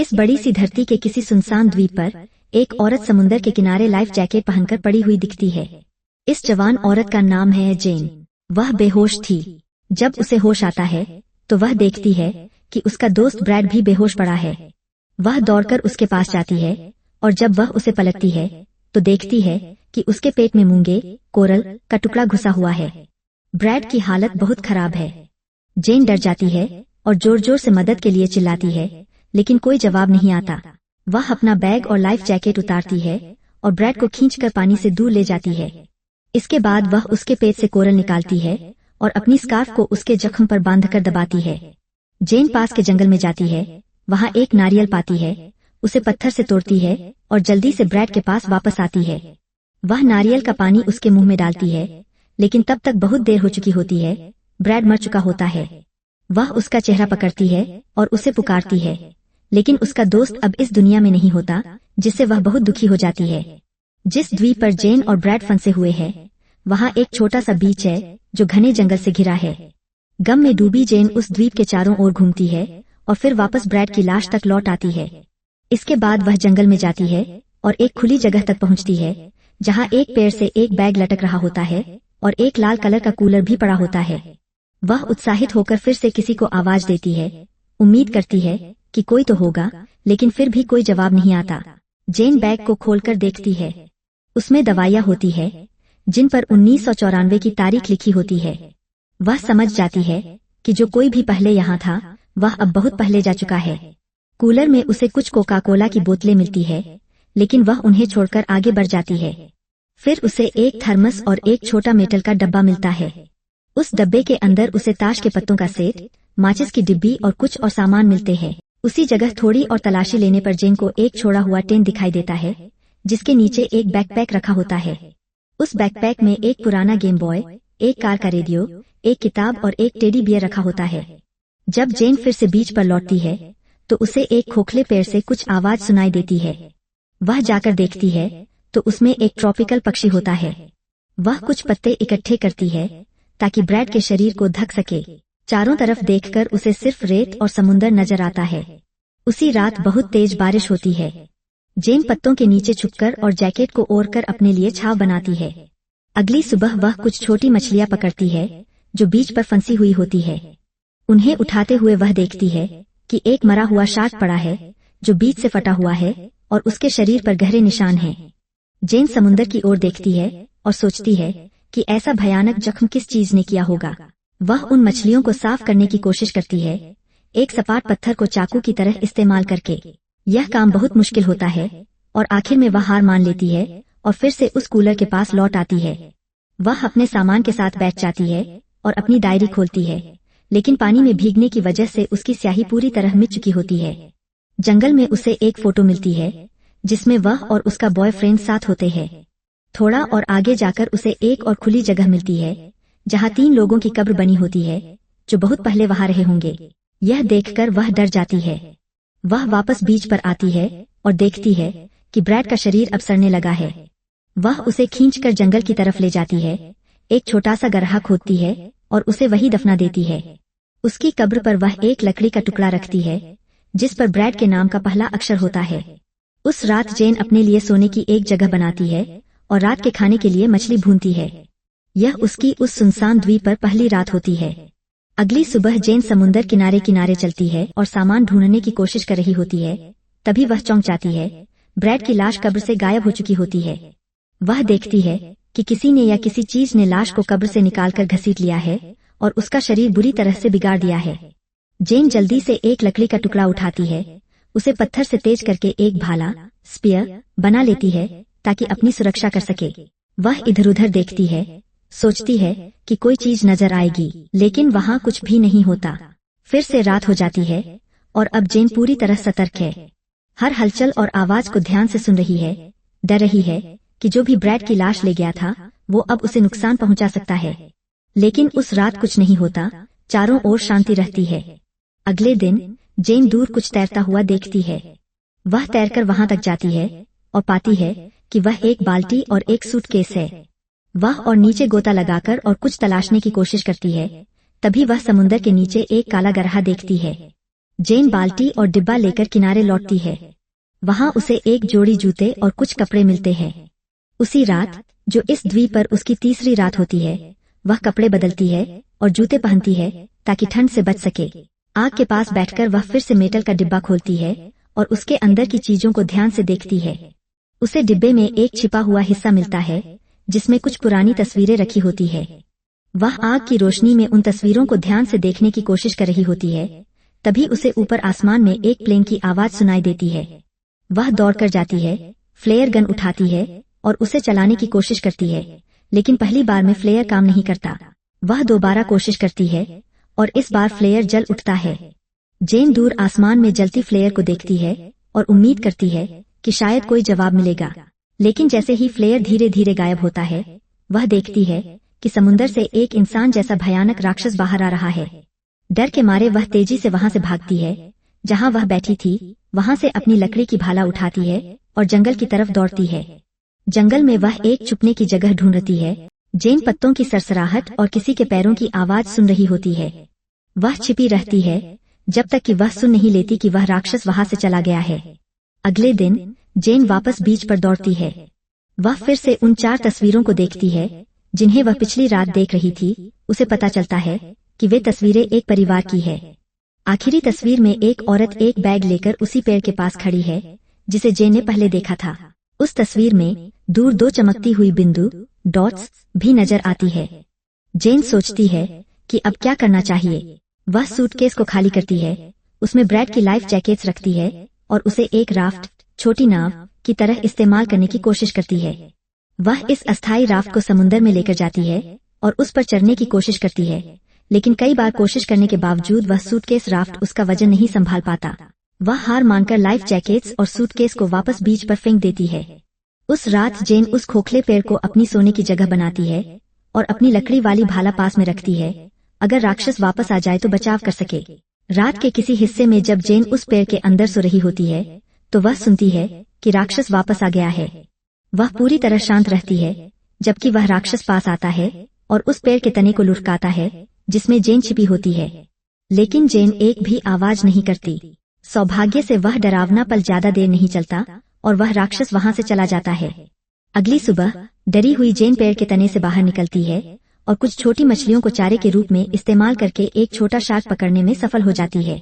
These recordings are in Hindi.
इस बड़ी सी धरती के किसी सुनसान द्वीप पर एक औरत समुंदर के किनारे लाइफ जैकेट पहनकर पड़ी हुई दिखती है। इस जवान औरत का नाम है जेन। वह बेहोश थी। जब उसे होश आता है तो वह देखती है कि उसका दोस्त ब्रैड भी बेहोश पड़ा है। वह दौड़कर उसके पास जाती है और जब वह उसे पलटती है तो देखती है कि उसके पेट में मूंगे कोरल का टुकड़ा घुसा हुआ है। ब्रैड की हालत बहुत खराब है। जेन डर जाती है और जोर जोर से मदद के लिए चिल्लाती है, लेकिन कोई जवाब नहीं आता। वह अपना बैग और लाइफ जैकेट उतारती है और ब्रैड को खींचकर पानी से दूर ले जाती है। इसके बाद वह उसके पेट से कोरल निकालती है और अपनी स्कार्फ को उसके जख्म पर बांधकर दबाती है। जेन पास के जंगल में जाती है। वहां एक नारियल पाती है, उसे पत्थर से तोड़ती है और जल्दी से ब्रैड के पास वापस आती है। वह नारियल का पानी उसके मुंह में डालती है, लेकिन तब तक बहुत देर हो चुकी होती है। ब्रैड मर चुका होता है। वह उसका चेहरा पकड़ती है और उसे पुकारती है, लेकिन उसका दोस्त अब इस दुनिया में नहीं होता, जिससे वह बहुत दुखी हो जाती है। जिस द्वीप पर जेन और ब्रैड फंसे हुए हैं, वहां एक छोटा सा बीच है जो घने जंगल से घिरा है। गम में डूबी जेन उस द्वीप के चारों ओर घूमती है और फिर वापस ब्रैड की लाश तक लौट आती है। इसके बाद वह जंगल में जाती है और एक खुली जगह तक पहुंचती है, जहां एक पेड़ से एक बैग लटक रहा होता है और एक लाल कलर का कूलर भी पड़ा होता है। वह उत्साहित होकर फिर से किसी को आवाज देती है, उम्मीद करती है कि कोई तो होगा, लेकिन फिर भी कोई जवाब नहीं आता। जेन बैग को खोलकर देखती है। उसमें दवाइयां होती है जिन पर 1994 की तारीख लिखी होती है। वह समझ जाती है कि जो कोई भी पहले यहाँ था वह अब बहुत पहले जा चुका है। कूलर में उसे कुछ कोका कोला की बोतलें मिलती है, लेकिन वह उन्हें छोड़कर आगे बढ़ जाती है। फिर उसे एक थर्मस और एक छोटा मेटल का डब्बा मिलता है। उस डब्बे के अंदर उसे ताश के पत्तों का सेट, माचिस की डिब्बी और कुछ और सामान मिलते हैं। उसी जगह थोड़ी और तलाशी लेने पर जेन को एक छोड़ा हुआ टेंट दिखाई देता है, जिसके नीचे एक बैकपैक रखा होता है। उस बैकपैक में एक पुराना गेम बॉय, एक कार का रेडियो, एक किताब और एक टेडी बियर रखा होता है। जब जेन फिर से बीच पर लौटती है तो उसे एक खोखले पेड़ से कुछ आवाज सुनाई देती है। वह जाकर देखती है तो उसमें एक ट्रॉपिकल पक्षी होता है। वह कुछ पत्ते इकट्ठे करती है ताकि ब्रैड के शरीर को ढक सके। चारों तरफ देखकर उसे सिर्फ रेत और समुंदर नजर आता है। उसी रात बहुत तेज बारिश होती है। जेन पत्तों के नीचे छुपकर और जैकेट को ओढ़कर अपने लिए छाव बनाती है। अगली सुबह वह कुछ छोटी मछलियां पकड़ती है जो बीच पर फंसी हुई होती है। उन्हें उठाते हुए वह देखती है कि एक मरा हुआ शार्क पड़ा है जो बीच से फटा हुआ है और उसके शरीर पर गहरे निशान हैं। जेन समुंदर की ओर देखती है और सोचती है कि ऐसा भयानक जख्म किस चीज ने किया होगा। वह उन मछलियों को साफ करने की कोशिश करती है, एक सपाट पत्थर को चाकू की तरह इस्तेमाल करके। यह काम बहुत मुश्किल होता है और आखिर में वह हार मान लेती है और फिर से उस कूलर के पास लौट आती है। वह अपने सामान के साथ बैठ जाती है और अपनी डायरी खोलती है, लेकिन पानी में भीगने की वजह से उसकी स्याही पूरी तरह मिट चुकी होती है। जंगल में उसे एक फोटो मिलती है जिसमें वह और उसका बॉयफ्रेंड साथ होते हैं। थोड़ा और आगे जाकर उसे एक और खुली जगह मिलती है जहां 3 लोगों की कब्र बनी होती है जो बहुत पहले वहां रहे होंगे। यह देखकर वह डर जाती है। वह वापस बीच पर आती है और देखती है कि ब्रैड का शरीर अब सड़ने लगा है। वह उसे खींचकर जंगल की तरफ ले जाती है, एक छोटा सा गड्ढा खोदती है और उसे वहीं दफना देती है। उसकी कब्र पर वह एक लकड़ी का टुकड़ा रखती है जिस पर ब्रैड के नाम का पहला अक्षर होता है। उस रात जेन अपने लिए सोने की एक जगह बनाती है और रात के खाने के लिए मछली भूनती है। यह उसकी उस सुनसान द्वीप पर पहली रात होती है। अगली सुबह जेन समुंदर किनारे किनारे चलती है और सामान ढूंढने की कोशिश कर रही होती है। तभी वह चौंक जाती है। ब्रैड की लाश कब्र से गायब हो चुकी होती है। वह देखती है कि किसी ने या किसी चीज ने लाश को कब्र से निकालकर घसीट लिया है और उसका शरीर बुरी तरह से बिगाड़ दिया है। जेन जल्दी से एक लकड़ी का टुकड़ा उठाती है, उसे पत्थर से तेज करके एक भाला, स्पीयर, बना लेती है ताकि अपनी सुरक्षा कर सके। वह इधर उधर देखती है, सोचती है कि कोई चीज नजर आएगी, लेकिन वहां कुछ भी नहीं होता। फिर से रात हो जाती है और अब जेन पूरी तरह सतर्क है। हर हलचल और आवाज को ध्यान से सुन रही है, डर रही है कि जो भी ब्रैड की लाश ले गया था वो अब उसे नुकसान पहुंचा सकता है। लेकिन उस रात कुछ नहीं होता, चारों ओर शांति रहती है। अगले दिन जेन दूर कुछ तैरता हुआ देखती है। वह तैरकर वहां तक जाती है और पाती है कि वह एक बाल्टी और एक सूटकेस है। वह और नीचे गोता लगाकर और कुछ तलाशने की कोशिश करती है। तभी वह समुंदर के नीचे एक काला गड्ढा देखती है। जेन बाल्टी और डिब्बा लेकर किनारे लौटती है। वहां उसे एक जोड़ी जूते और कुछ कपड़े मिलते हैं। उसी रात, जो इस द्वीप पर उसकी तीसरी रात होती है, वह कपड़े बदलती है और जूते पहनती है ताकि ठंड से बच सके। आग के पास बैठकर वह फिर से मेटल का डिब्बा खोलती है और उसके अंदर की चीजों को ध्यान से देखती है। उसे डिब्बे में एक छिपा हुआ हिस्सा मिलता है जिसमें कुछ पुरानी तस्वीरें रखी होती है। वह आग की रोशनी में उन तस्वीरों को ध्यान से देखने की कोशिश कर रही होती है। तभी उसे ऊपर आसमान में एक प्लेन की आवाज सुनाई देती है। वह दौड़कर जाती है, फ्लेयर गन उठाती है और उसे चलाने की कोशिश करती है, लेकिन पहली बार में फ्लेयर काम नहीं करता। वह दोबारा कोशिश करती है और इस बार फ्लेयर जल उठता है। जेन दूर आसमान में जलती फ्लेयर को देखती है और उम्मीद करती है कि शायद कोई जवाब मिलेगा, लेकिन जैसे ही फ्लेयर धीरे धीरे गायब होता है, वह देखती है कि समुंदर से एक इंसान जैसा भयानक राक्षस बाहर आ रहा है। डर के मारे वह तेजी से वहां से भागती है। जहां वह बैठी थी, वहां से अपनी लकड़ी की भाला उठाती है और जंगल की तरफ दौड़ती है। जंगल में वह एक छुपने की जगह ढूंढती है। जेन पत्तों की सरसराहट और किसी के पैरों की आवाज सुन रही होती है। वह छिपी रहती है जब तक कि वह सुन नहीं लेती कि वह राक्षस वहां से चला गया है। अगले दिन जेन वापस बीच पर दौड़ती है। वह फिर से उन 4 तस्वीरों को देखती है जिन्हें वह पिछली रात देख रही थी। उसे पता चलता है कि वे तस्वीरें एक परिवार की है। आखिरी तस्वीर में एक औरत एक बैग लेकर उसी पेड़ के पास खड़ी है जिसे जेन ने पहले देखा था। उस तस्वीर में दूर 2 चमकती हुई बिंदु डॉट्स भी नजर आती है। जेन सोचती है कि अब क्या करना चाहिए। वह सूटकेस को खाली करती है, उसमें ब्रैड की लाइफ जैकेट्स रखती है और उसे एक राफ्ट, छोटी नाव की तरह इस्तेमाल करने की कोशिश करती है। वह इस अस्थायी राफ्ट को समुंदर में लेकर जाती है और उस पर चढ़ने की कोशिश करती है, लेकिन कई बार कोशिश करने के बावजूद वह सूटकेस राफ्ट उसका वजन नहीं संभाल पाता। वह हार मानकर लाइफ जैकेट्स और सूटकेस को वापस बीच पर फेंक देती है। उस रात जेन उस खोखले पेड़ को अपनी सोने की जगह बनाती है और अपनी लकड़ी वाली भाला पास में रखती है, अगर राक्षस वापस आ जाए तो बचाव कर सके। रात के किसी हिस्से में जब जेन उस पेड़ के अंदर सो रही होती है, तो वह सुनती है कि राक्षस वापस आ गया है। वह पूरी तरह शांत रहती है, जबकि वह राक्षस पास आता है और उस पेड़ के तने को लुढ़काता है जिसमें जेन छिपी होती है, लेकिन जेन एक भी आवाज नहीं करती। सौभाग्य से वह डरावना पल ज्यादा देर नहीं चलता और वह राक्षस वहां से चला जाता है। अगली सुबह डरी हुई जेन पेड़ के तने से बाहर निकलती है और कुछ छोटी मछलियों को चारे के रूप में इस्तेमाल करके एक छोटा शार्क पकड़ने में सफल हो जाती है।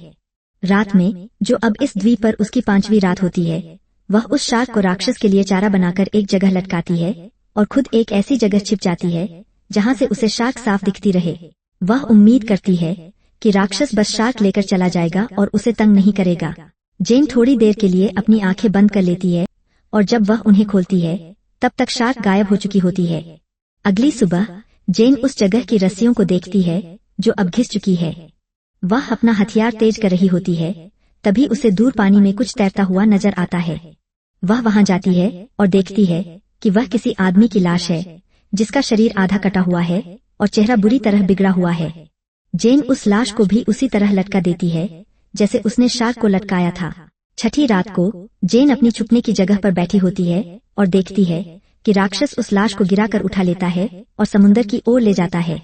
रात में, जो अब इस द्वीप पर उसकी 5वीं रात होती है, वह उस शार्क को राक्षस के लिए चारा बनाकर एक जगह लटकाती है और खुद एक ऐसी जगह छिप जाती है जहां से उसे शार्क साफ दिखती रहे। वह उम्मीद करती है कि राक्षस बस शार्क लेकर चला जाएगा और उसे तंग नहीं करेगा। जेन थोड़ी देर के लिए अपनी आंखें बंद कर लेती है और जब वह उन्हें खोलती है, तब तक शार्क गायब हो चुकी होती है। अगली सुबह जेन उस जगह की रस्सियों को देखती है जो अब घिस चुकी है। वह अपना हथियार तेज कर रही होती है, तभी उसे दूर पानी में कुछ तैरता हुआ नजर आता है। वह वहां जाती है और देखती है कि वह किसी आदमी की लाश है जिसका शरीर आधा कटा हुआ है और चेहरा बुरी तरह बिगड़ा हुआ है। जेन उस लाश को भी उसी तरह लटका देती है जैसे उसने शार्क को लटकाया था। 6ठी रात को जेन अपनी छुपने की जगह पर बैठी होती है और देखती है कि राक्षस उस लाश को गिराकर उठा लेता है और समुंदर की ओर ले जाता है।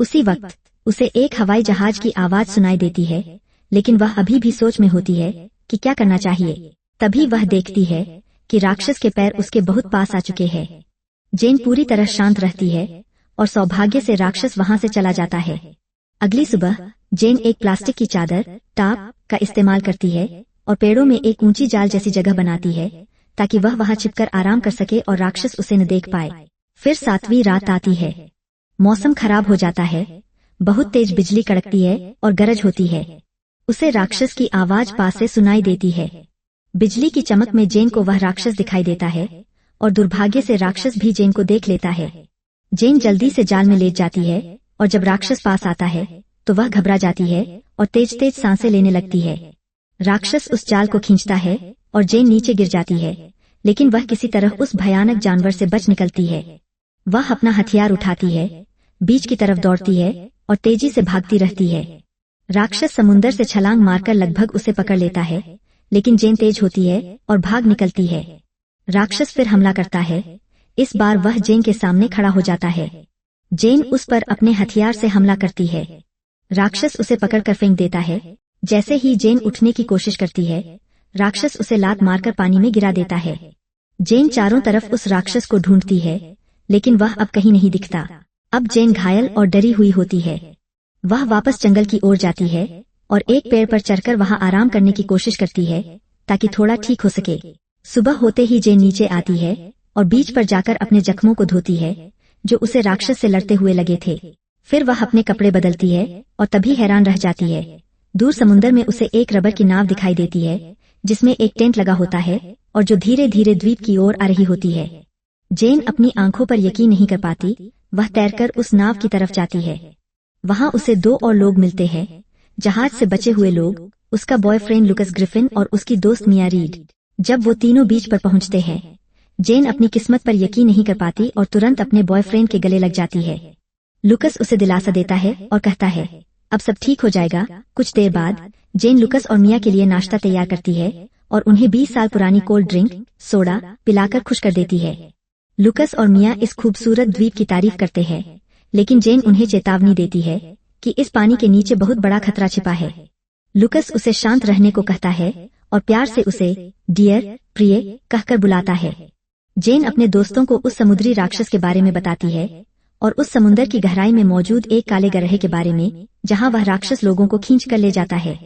उसी वक्त उसे एक हवाई जहाज की आवाज सुनाई देती है, लेकिन वह अभी भी सोच में होती है कि क्या करना चाहिए। तभी वह देखती है कि राक्षस के पैर उसके बहुत पास आ चुके हैं। जेन पूरी तरह शांत रहती है और सौभाग्य से राक्षस वहां से चला जाता है। अगली सुबह जेन एक प्लास्टिक की चादर टाप का इस्तेमाल करती है और पेड़ों में एक ऊंची जाल जैसी जगह बनाती है ताकि वह वहां छिपकर आराम कर सके और राक्षस उसे न देख पाए। फिर 7वीं रात आती है। मौसम खराब हो जाता है, बहुत तेज बिजली कड़कती है और गरज होती है। उसे राक्षस की आवाज पास से सुनाई देती है। बिजली की चमक में जेन को वह राक्षस दिखाई देता है और दुर्भाग्य से राक्षस भी जेन को देख लेता है। जेन जल्दी से जाल में लेट जाती है और जब राक्षस पास आता है तो वह घबरा जाती है और तेज तेज सांसें लेने लगती है। राक्षस उस जाल को खींचता है और जेन नीचे गिर जाती है, लेकिन वह किसी तरह उस भयानक जानवर से बच निकलती है। वह अपना हथियार उठाती है, बीच की तरफ दौड़ती है और तेजी से भागती रहती है। राक्षस समुंदर से छलांग मारकर लगभग उसे पकड़ लेता है, लेकिन जेन तेज होती है और भाग निकलती है। राक्षस फिर हमला करता है। इस बार वह जेन के सामने खड़ा हो जाता है। जेन उस पर अपने हथियार से हमला करती है। राक्षस उसे पकड़कर फेंक देता है, जैसे ही जेन उठने की कोशिश करती है, राक्षस उसे लात मारकर पानी में गिरा देता है। जेन चारों तरफ उस राक्षस को ढूंढती है, लेकिन वह अब कहीं नहीं दिखता। अब जेन घायल और डरी हुई होती है। वह वापस जंगल की ओर जाती है और एक पेड़ पर चढ़कर वहां आराम करने की कोशिश करती है ताकि थोड़ा ठीक हो सके। सुबह होते ही जेन नीचे आती है और बीच पर जाकर अपने जख्मों को धोती है जो उसे राक्षस से लड़ते हुए लगे थे। फिर वह अपने कपड़े बदलती है और तभी हैरान रह जाती है। दूर समुद्र में उसे एक रबर की नाव दिखाई देती है जिसमें एक टेंट लगा होता है और जो धीरे धीरे द्वीप की ओर आ रही होती है। जेन अपनी आंखों पर यकीन नहीं कर पाती। वह तैरकर उस नाव की तरफ जाती है। वहां उसे 2 और लोग मिलते हैं, जहाज से बचे हुए लोग, उसका बॉयफ्रेंड लुकस ग्रिफिन और उसकी दोस्त मिया रीड। जब वो तीनों बीच पर पहुंचते हैं, जेन अपनी किस्मत पर यकीन नहीं कर पाती और तुरंत अपने बॉयफ्रेंड के गले लग जाती है। लुकस उसे दिलासा देता है और कहता है अब सब ठीक हो जाएगा। कुछ देर बाद जेन लुकस और मिया के लिए नाश्ता तैयार करती है और उन्हें 20 साल पुरानी कोल्ड ड्रिंक, सोडा पिलाकर खुश कर देती है। लुकस और मिया इस खूबसूरत द्वीप की तारीफ करते हैं, लेकिन जेन उन्हें चेतावनी देती है कि इस पानी के नीचे बहुत बड़ा खतरा छिपा है। लुकस उसे शांत रहने को कहता है और प्यार से उसे डियर, प्रिय कहकर बुलाता है। जेन अपने दोस्तों को उस समुद्री राक्षस के बारे में बताती है और उस समुद्र की गहराई में मौजूद एक काले गरहें के बारे में, जहां वह राक्षस लोगों को खींच कर ले जाता है।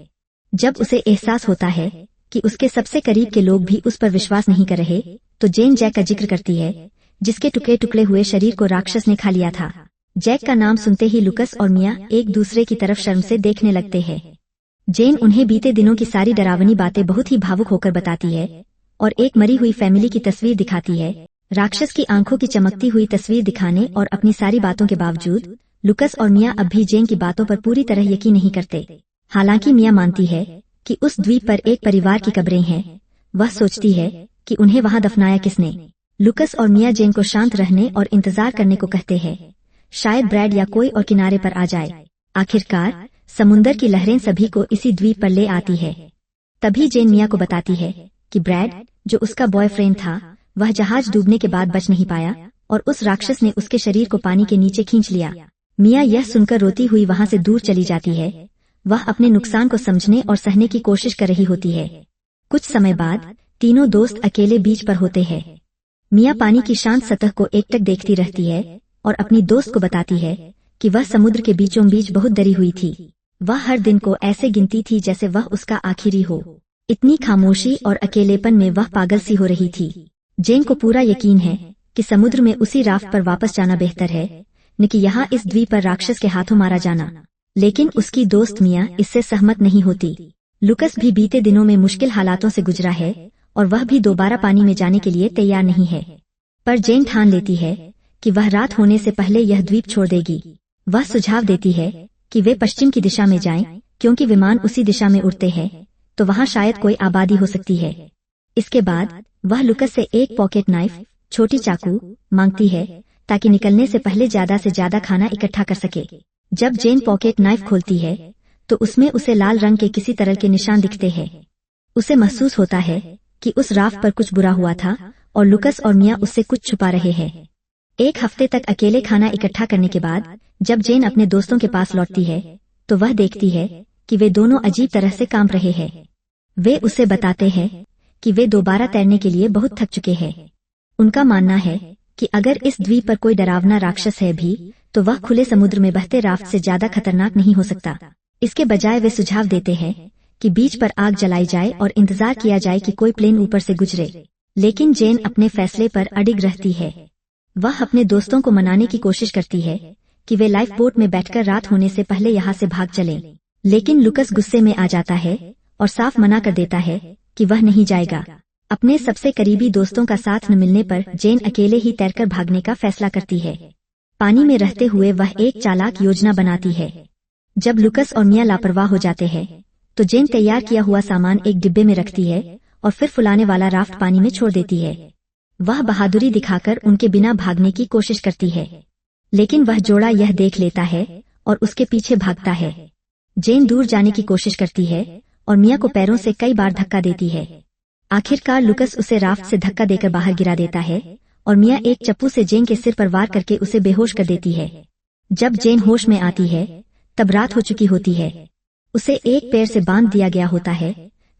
जब उसे एहसास होता है कि उसके सबसे करीब के लोग भी उस पर विश्वास नहीं कर रहे, तो जेन जैक का जिक्र करती है, जिसके टुकड़े टुकड़े हुए शरीर को राक्षस ने खा लिया था। जैक का नाम सुनते ही लुकस और मिया एक दूसरे की तरफ शर्म से देखने लगते हैं। जेन उन्हें बीते दिनों की सारी डरावनी बातें बहुत ही भावुक होकर बताती है और एक मरी हुई फैमिली की तस्वीर दिखाती है। राक्षस की आंखों की चमकती हुई तस्वीर दिखाने और अपनी सारी बातों के बावजूद लुकस और मिया अब भी जेन की बातों पर पूरी तरह यकीन नहीं करते। हालांकि मिया मानती है कि उस द्वीप पर एक परिवार की कब्रें हैं। वह सोचती है कि उन्हें वहां दफनाया किसने। लुकस और मिया जेन को शांत रहने और इंतजार करने को कहते हैं। शायद ब्रैड या कोई और किनारे पर आ जाए। आखिरकार समुंदर की लहरें सभी को इसी द्वीप पर ले आती है। तभी जेन मिया को बताती है कि ब्रैड, जो उसका बॉयफ्रेंड था, वह जहाज डूबने के बाद बच नहीं पाया और उस राक्षस ने उसके शरीर को पानी के नीचे खींच लिया। मिया यह सुनकर रोती हुई वहां से दूर चली जाती है। वह अपने नुकसान को समझने और सहने की कोशिश कर रही होती है। कुछ समय बाद तीनों दोस्त अकेले बीच पर होते हैं। मिया पानी की शांत सतह को एकटक देखती रहती है और अपनी दोस्त को बताती है कि वह समुद्र के बीचों बीच बहुत डरी हुई थी। वह हर दिन को ऐसे गिनती थी जैसे वह उसका आखिरी हो। इतनी खामोशी और अकेलेपन में वह पागल सी हो रही थी। जेन को पूरा यकीन है कि समुद्र में उसी राफ्ट पर वापस जाना बेहतर है, न कि यहाँ इस द्वीप पर राक्षस के हाथों मारा जाना। लेकिन उसकी दोस्त मिया इससे सहमत नहीं होती। लुकस भी बीते दिनों में मुश्किल हालातों से गुजरा है और वह भी दोबारा पानी में जाने के लिए तैयार नहीं है। पर जेन ठान लेती है कि वह रात होने से पहले यह द्वीप छोड़ देगी। वह सुझाव देती है कि वे पश्चिम की दिशा में जाएं, क्योंकि विमान उसी दिशा में उड़ते हैं, तो वहां शायद कोई आबादी हो सकती है। इसके बाद वह लुकस से एक पॉकेट नाइफ, छोटी चाकू मांगती है ताकि निकलने से पहले ज्यादा से ज्यादा खाना इकट्ठा कर सके। जब जेन पॉकेट नाइफ खोलती है तो उसमें उसे लाल रंग के किसी तरह के निशान दिखते हैं। उसे महसूस होता है कि उस राफ्ट पर कुछ बुरा हुआ था और लुकस और मिया उससे कुछ छुपा रहे हैं। एक हफ्ते तक अकेले खाना इकट्ठा करने के बाद जब जेन अपने दोस्तों के पास लौटती है तो वह देखती है कि वे दोनों अजीब तरह से कांप रहे हैं। वे उसे बताते हैं कि वे दोबारा तैरने के लिए बहुत थक चुके हैं। उनका मानना है कि अगर इस द्वीप पर कोई डरावना राक्षस है भी तो वह खुले समुद्र में बहते राफ्ट से ज्यादा खतरनाक नहीं हो सकता। इसके बजाय वे सुझाव देते हैं कि बीच पर आग जलाई जाए और इंतजार किया जाए कि कोई प्लेन ऊपर से गुजरे। लेकिन जेन अपने फैसले पर अडिग रहती है। वह अपने दोस्तों को मनाने की कोशिश करती है कि वे लाइफ बोट में बैठकर रात होने से पहले यहाँ से भाग चलें। लेकिन लुकस गुस्से में आ जाता है और साफ मना कर देता है कि वह नहीं जाएगा। अपने सबसे करीबी दोस्तों का साथ न मिलने पर जेन अकेले ही तैरकर भागने का फैसला करती है। पानी में रहते हुए वह एक चालाक योजना बनाती है। जब लुकस और मिया लापरवाह हो जाते हैं तो जेन तैयार किया हुआ सामान एक डिब्बे में रखती है और फिर फुलाने वाला राफ्ट पानी में छोड़ देती है। वह बहादुरी दिखाकर उनके बिना भागने की कोशिश करती है, लेकिन वह जोड़ा यह देख लेता है और उसके पीछे भागता है। जेन दूर जाने की कोशिश करती है और मिया को पैरों से कई बार धक्का देती है। आखिरकार लुकस उसे राफ्ट से धक्का देकर बाहर गिरा देता है और मिया एक चप्पू से जेन के सिर पर वार करके उसे बेहोश कर देती है। जब जेन होश में आती है तब रात हो चुकी होती है। उसे एक पैर से बांध दिया गया होता है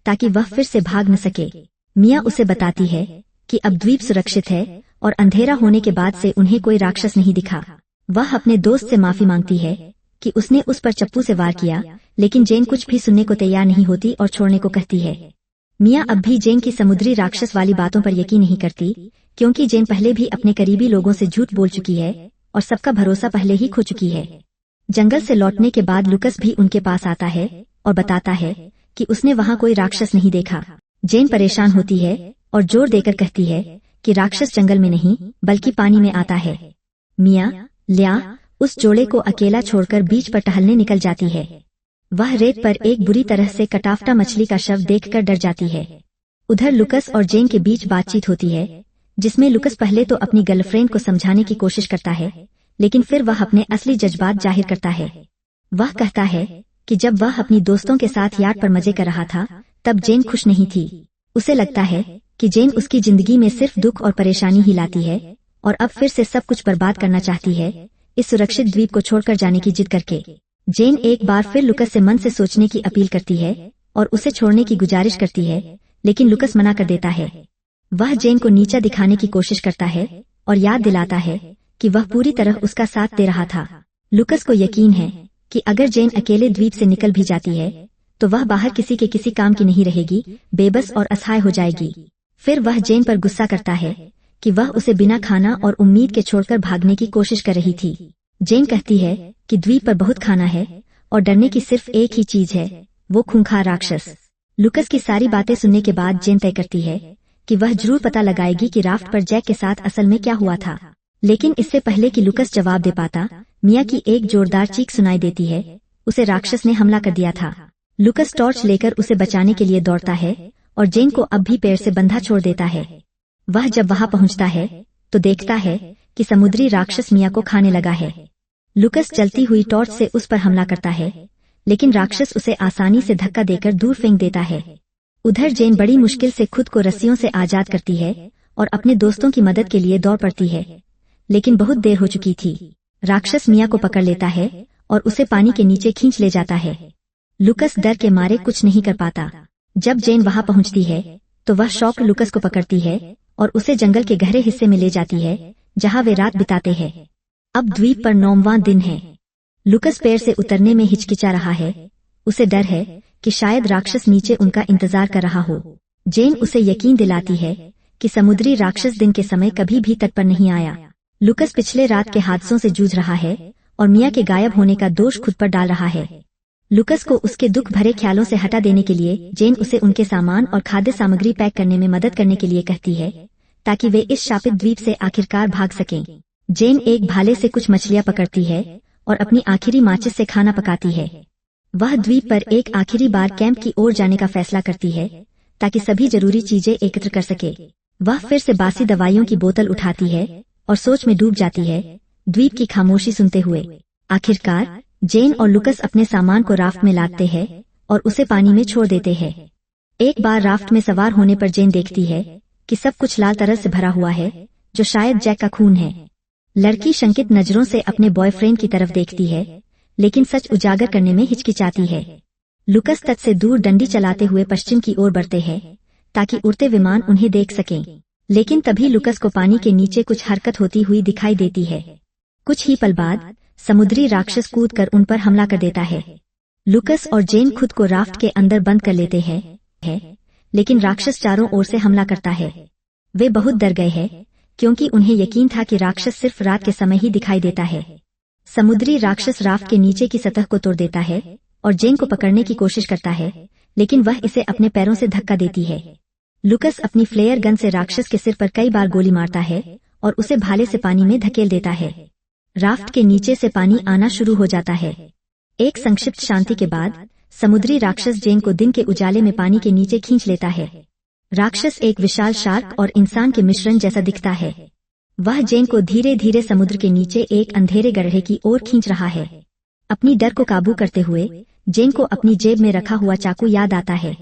ताकि वह फिर से भाग न सके। मिया उसे बताती है कि अब द्वीप सुरक्षित है और अंधेरा होने के बाद से उन्हें कोई राक्षस नहीं दिखा। वह अपने दोस्त से माफी मांगती है कि उसने उस पर चप्पू से वार किया, लेकिन जेन कुछ भी सुनने को तैयार नहीं होती और छोड़ने को कहती है। मिया अब भी जेन की समुद्री राक्षस वाली बातों पर यकीन नहीं करती, क्योंकि जेन पहले भी अपने करीबी लोगों से झूठ बोल चुकी है और सबका भरोसा पहले ही खो चुकी है। जंगल से लौटने के बाद लुकस भी उनके पास आता है और बताता है कि उसने वहां कोई राक्षस नहीं देखा। जेन परेशान होती है और जोर देकर कहती है कि राक्षस जंगल में नहीं बल्कि पानी में आता है। मिया लिया उस जोड़े को अकेला छोड़कर बीच पर टहलने निकल जाती है। वह रेत पर एक बुरी तरह से कटाफ्टा मछली का शव देखकर डर जाती है। उधर लुकस और जेन के बीच बातचीत होती है, जिसमें लुकस पहले तो अपनी गर्लफ्रेंड को समझाने की कोशिश करता है, लेकिन फिर वह अपने असली जज्बात जाहिर करता है। वह कहता है कि जब वह अपनी दोस्तों के साथ याट पर मजे कर रहा था तब जेन खुश नहीं थी। उसे लगता है कि जेन उसकी जिंदगी में सिर्फ दुख और परेशानी ही लाती है और अब फिर से सब कुछ बर्बाद करना चाहती है, इस सुरक्षित द्वीप को छोड़कर जाने की जिद करके। जेन एक बार फिर लुकस से मन से सोचने की अपील करती है और उसे छोड़ने की गुजारिश करती है, लेकिन लुकस मना कर देता है। वह जेन को नीचा दिखाने की कोशिश करता है और याद दिलाता है कि वह पूरी तरह उसका साथ दे रहा था। लुकस को यकीन है कि अगर जेन अकेले द्वीप से निकल भी जाती है तो वह बाहर किसी के किसी काम की नहीं रहेगी, बेबस और असहाय हो जाएगी। फिर वह जेन पर गुस्सा करता है कि वह उसे बिना खाना और उम्मीद के छोड़कर भागने की कोशिश कर रही थी। जेन कहती है कि द्वीप पर बहुत खाना है और डरने की सिर्फ एक ही चीज है, वो खूंखार राक्षस। लुकस की सारी बातें सुनने के बाद जेन तय करती है कि वह जरूर पता लगाएगी कि राफ्ट पर जैक के साथ असल में क्या हुआ था। लेकिन इससे पहले कि लुकस जवाब दे पाता, मिया की एक जोरदार चीख सुनाई देती है। उसे राक्षस ने हमला कर दिया था। लुकस टॉर्च लेकर उसे बचाने के लिए दौड़ता है और जेन को अब भी पैर से बंधा छोड़ देता है। वह जब वहां पहुंचता है तो देखता है कि समुद्री राक्षस मिया को खाने लगा है। लुकस जलती हुई टॉर्च से उस पर हमला करता है, लेकिन राक्षस उसे आसानी से धक्का देकर दूर फेंक देता है। उधर जेन बड़ी मुश्किल से खुद को रस्सियों से आजाद करती है और अपने दोस्तों की मदद के लिए दौड़ पड़ती है, लेकिन बहुत देर हो चुकी थी। राक्षस मिया को पकड़ लेता है और उसे पानी के नीचे खींच ले जाता है। लुकस डर के मारे कुछ नहीं कर पाता। जब जेन वहां पहुंचती है तो वह शॉक लुकस को पकड़ती है और उसे जंगल के गहरे हिस्से में ले जाती है, जहां वे रात बिताते हैं। अब द्वीप पर 9वां दिन है। लुकस पैर से उतरने में हिचकिचा रहा है। उसे डर है कि शायद राक्षस नीचे उनका इंतजार कर रहा हो। जेन उसे यकीन दिलाती है कि समुद्री राक्षस दिन के समय कभी भी तट पर नहीं आया। लुकस पिछले रात के हादसों से जूझ रहा है और मिया के गायब होने का दोष खुद पर डाल रहा है। लुकस को उसके दुख भरे ख्यालों से हटा देने के लिए जेन उसे उनके सामान और खाद्य सामग्री पैक करने में मदद करने के लिए कहती है, ताकि वे इस शापित द्वीप से आखिरकार भाग सकें। जेन एक भाले से कुछ मछलियां पकड़ती है और अपनी आखिरी माचिस से खाना पकाती है। वह द्वीप पर एक आखिरी बार कैंप की ओर जाने का फैसला करती है, ताकि सभी जरूरी चीजें एकत्र कर सके। वह फिर से बासी दवाइयों की बोतल उठाती है और सोच में डूब जाती है, द्वीप की खामोशी सुनते हुए। आखिरकार जेन और लुकस अपने सामान को राफ्ट में लादते हैं और उसे पानी में छोड़ देते हैं। एक बार राफ्ट में सवार होने पर जेन देखती है कि सब कुछ लाल तरह से भरा हुआ है, जो शायद जैक का खून है। लड़की शंकित नजरों से अपने बॉयफ्रेंड की तरफ देखती है, लेकिन सच उजागर करने में हिचकिचाती है। लुकस तट से दूर डंडी चलाते हुए पश्चिम की ओर बढ़ते हैं, ताकि उड़ते विमान उन्हें देख सकें। लेकिन तभी लुकस को पानी के नीचे कुछ हरकत होती हुई दिखाई देती है। कुछ ही पल बाद समुद्री राक्षस कूदकर उन पर हमला कर देता है। लुकस और जेन खुद को राफ्ट के अंदर बंद कर लेते हैं, लेकिन राक्षस चारों ओर से हमला करता है। वे बहुत डर गए हैं, क्योंकि उन्हें यकीन था कि राक्षस सिर्फ रात के समय ही दिखाई देता है। समुद्री राक्षस राफ्ट के नीचे की सतह को तोड़ देता है और जेन को पकड़ने की कोशिश करता है, लेकिन वह इसे अपने पैरों से धक्का देती है। लुकस अपनी फ्लेयर गन से राक्षस के सिर पर कई बार गोली मारता है और उसे भाले से पानी में धकेल देता है। राफ्ट के नीचे से पानी आना शुरू हो जाता है। एक संक्षिप्त शांति के बाद समुद्री राक्षस जेन को दिन के उजाले में पानी के नीचे खींच लेता है। राक्षस एक विशाल शार्क और इंसान के मिश्रण जैसा दिखता है। वह जेन को धीरे धीरे समुद्र के नीचे एक अंधेरे गड्ढे की ओर खींच रहा है। अपनी डर को काबू करते हुए जेन को अपनी जेब में रखा हुआ चाकू याद आता है।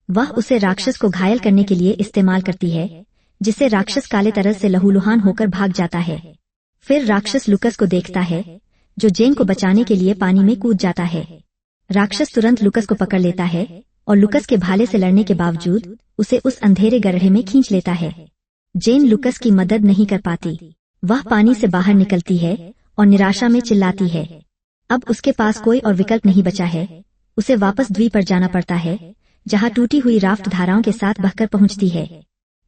वह उसे राक्षस को घायल करने के लिए इस्तेमाल करती है, जिससे राक्षस काले तरह से लहूलुहान होकर भाग जाता है। फिर राक्षस लुकस को देखता है, जो जेन को बचाने के लिए पानी में कूद जाता है। राक्षस तुरंत लुकस को पकड़ लेता है और लुकस के भाले से लड़ने के बावजूद उसे उस अंधेरे गड्ढे में खींच लेता है। जेन लुकस की मदद नहीं कर पाती। वह पानी से बाहर निकलती है और निराशा में चिल्लाती है। अब उसके पास कोई और विकल्प नहीं बचा है। उसे वापस द्वीप पर जाना पड़ता है, जहां टूटी हुई राफ्ट धाराओं के साथ बहकर पहुंचती है।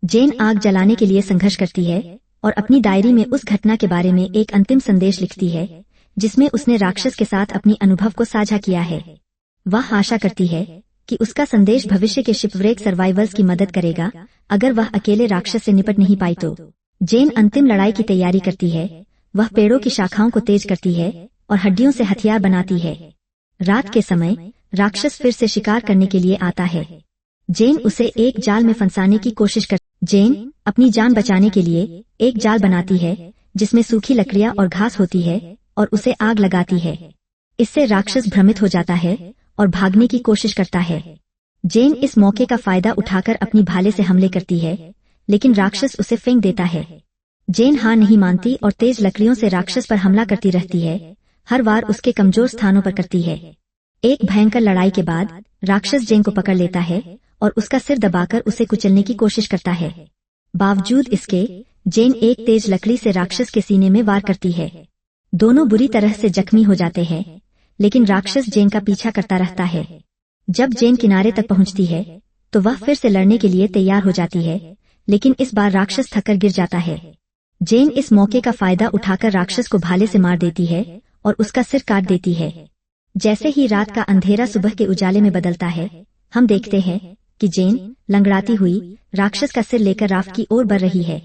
जेन आग जलाने के लिए संघर्ष करती है और अपनी डायरी में उस घटना के बारे में एक अंतिम संदेश लिखती है, जिसमें उसने राक्षस के साथ अपनी अनुभव को साझा किया है। वह आशा करती है कि उसका संदेश भविष्य के शिपव्रेक सर्वाइवर्स की मदद करेगा, अगर वह अकेले राक्षस से निपट नहीं पाई तो। जेन अंतिम लड़ाई की तैयारी करती है। वह पेड़ों की शाखाओं को तेज करती है और हड्डियों से हथियार बनाती है। रात के समय राक्षस फिर से शिकार करने के लिए आता है। जेन उसे एक जाल में फंसाने की कोशिश कर। जेन अपनी जान बचाने के लिए एक जाल बनाती है, जिसमें सूखी लकड़ियां और घास होती है, और उसे आग लगाती है। इससे राक्षस भ्रमित हो जाता है और भागने की कोशिश करता है। जेन इस मौके का फायदा उठाकर अपनी भाले से हमले करती है, लेकिन राक्षस उसे फेंक देता है। जेन हार नहीं मानती और तेज लकड़ियों से राक्षस पर हमला करती रहती है, हर बार उसके कमजोर स्थानों पर करती है। एक भयंकर लड़ाई के बाद राक्षस जेन को पकड़ लेता है और उसका सिर दबाकर उसे कुचलने की कोशिश करता है। बावजूद इसके, जेन एक तेज लकड़ी से राक्षस के सीने में वार करती है। दोनों बुरी तरह से जख्मी हो जाते हैं, लेकिन राक्षस जेन का पीछा करता रहता है। जब जेन किनारे तक पहुंचती है तो वह फिर से लड़ने के लिए तैयार हो जाती है, लेकिन इस बार राक्षस थककर गिर जाता है। जेन इस मौके का फायदा उठाकर राक्षस को भाले से मार देती है और उसका सिर काट देती है। जैसे ही रात का अंधेरा सुबह के उजाले में बदलता है, हम देखते हैं कि जेन लंगड़ाती हुई राक्षस का सिर लेकर राफ्ट की ओर बढ़ रही है।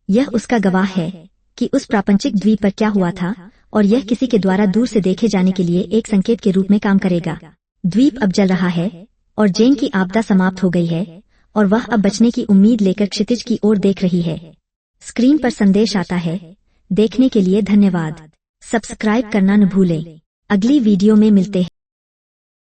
यह उसका गवाह है कि उस प्रापंचिक द्वीप पर क्या हुआ था, और यह किसी के द्वारा दूर से देखे जाने के लिए एक संकेत के रूप में काम करेगा। द्वीप अब जल रहा है और जेन की आपदा समाप्त हो गई है, और वह अब बचने की उम्मीद लेकर क्षितिज की ओर देख रही है। स्क्रीन पर संदेश आता है। देखने के लिए धन्यवाद। सब्सक्राइब करना न भूलें। अगली वीडियो में मिलते हैं।